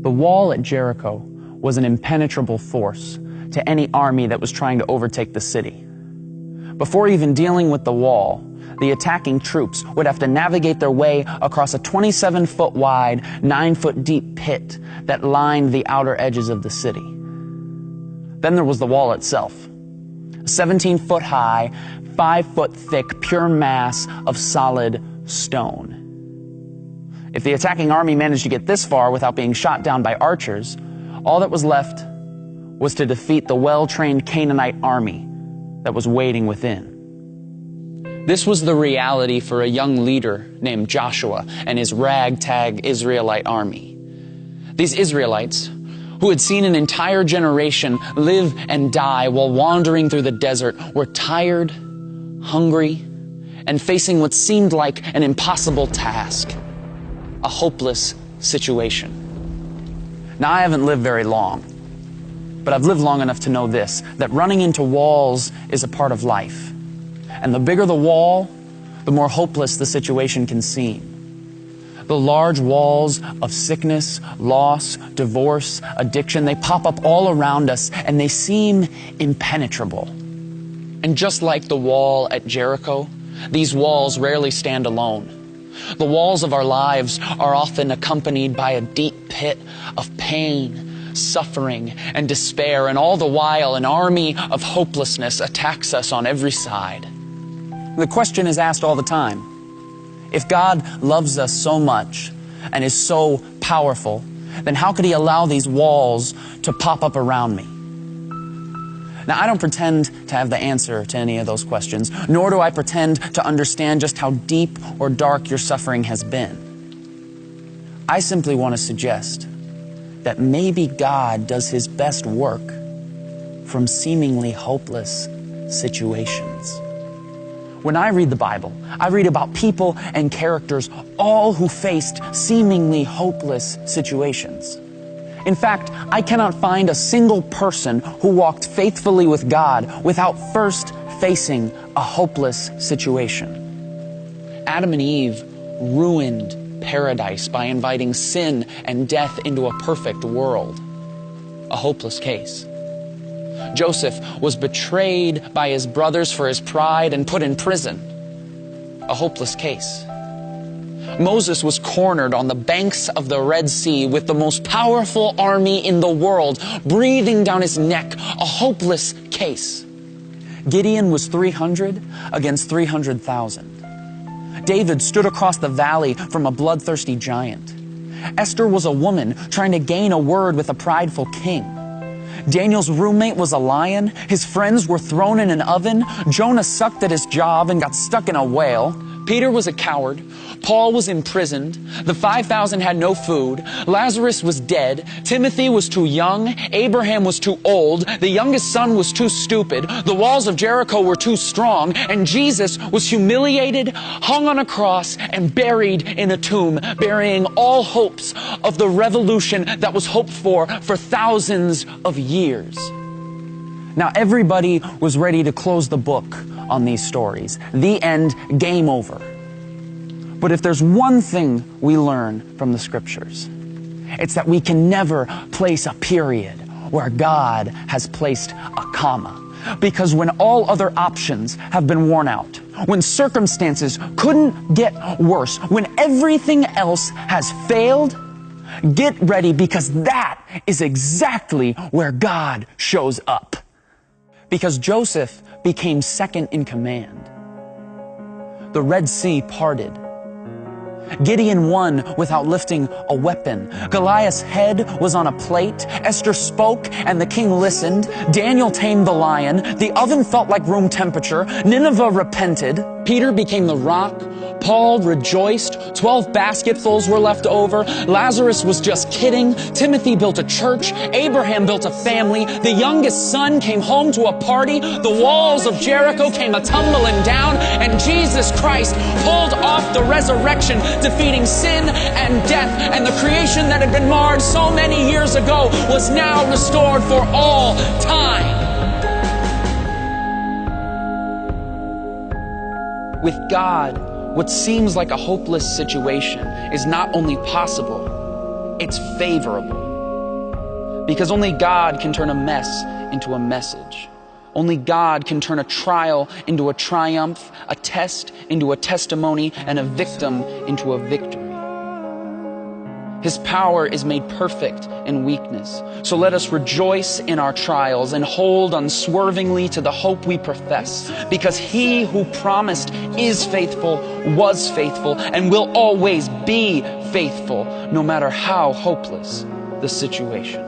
The wall at Jericho was an impenetrable force to any army that was trying to overtake the city. Before even dealing with the wall, the attacking troops would have to navigate their way across a 27-foot wide, 9-foot deep pit that lined the outer edges of the city. Then there was the wall itself, a 17-foot high, 5-foot thick, pure mass of solid stone. If the attacking army managed to get this far without being shot down by archers, all that was left was to defeat the well-trained Canaanite army that was waiting within. This was the reality for a young leader named Joshua and his ragtag Israelite army. These Israelites, who had seen an entire generation live and die while wandering through the desert, were tired, hungry, and facing what seemed like an impossible task, a hopeless situation. Now, I haven't lived very long, but I've lived long enough to know this, that running into walls is a part of life. And the bigger the wall, the more hopeless the situation can seem. The large walls of sickness, loss, divorce, addiction, they pop up all around us and they seem impenetrable. And just like the wall at Jericho, these walls rarely stand alone. The walls of our lives are often accompanied by a deep pit of pain, suffering, and despair, and all the while an army of hopelessness attacks us on every side. The question is asked all the time, if God loves us so much and is so powerful, then how could He allow these walls to pop up around me? Now, I don't pretend to have the answer to any of those questions, nor do I pretend to understand just how deep or dark your suffering has been. I simply want to suggest that maybe God does His best work from seemingly hopeless situations. When I read the Bible, I read about people and characters, all who faced seemingly hopeless situations. In fact, I cannot find a single person who walked faithfully with God without first facing a hopeless situation. Adam and Eve ruined paradise by inviting sin and death into a perfect world. A hopeless case. Joseph was betrayed by his brothers for his pride and put in prison. A hopeless case. Moses was cornered on the banks of the Red Sea with the most powerful army in the world breathing down his neck. A hopeless case. Gideon was 300 against 300,000. David stood across the valley from a bloodthirsty giant. Esther was a woman trying to gain a word with a prideful king. Daniel's roommate was a lion. His friends were thrown in an oven. Jonah sucked at his job and got stuck in a whale. Peter was a coward. Paul was imprisoned. The 5,000 had no food. Lazarus was dead. Timothy was too young. Abraham was too old. The youngest son was too stupid. The walls of Jericho were too strong. And Jesus was humiliated, hung on a cross, and buried in a tomb, burying all hopes of the revolution that was hoped for thousands of years. Now, everybody was ready to close the book on these stories. The end, game over. But if there's one thing we learn from the Scriptures, it's that we can never place a period where God has placed a comma. Because when all other options have been worn out, when circumstances couldn't get worse, when everything else has failed, get ready, because that is exactly where God shows up. Because Joseph became second in command. The Red Sea parted. Gideon won without lifting a weapon. Goliath's head was on a plate. Esther spoke and the king listened. Daniel tamed the lion. The oven felt like room temperature. Nineveh repented. Peter became the rock. Paul rejoiced. 12 basketfuls were left over. Lazarus was just kidding. Timothy built a church. Abraham built a family. The youngest son came home to a party. The walls of Jericho came a-tumbling down. And Jesus Christ pulled off the resurrection, defeating sin and death. And the creation that had been marred so many years ago was now restored for all time. With God, what seems like a hopeless situation is not only possible, it's favorable. Because only God can turn a mess into a message. Only God can turn a trial into a triumph, a test into a testimony, and a victim into a victory. His power is made perfect in weakness. So let us rejoice in our trials and hold unswervingly to the hope we profess, because he who promised is faithful, was faithful, and will always be faithful, no matter how hopeless the situation.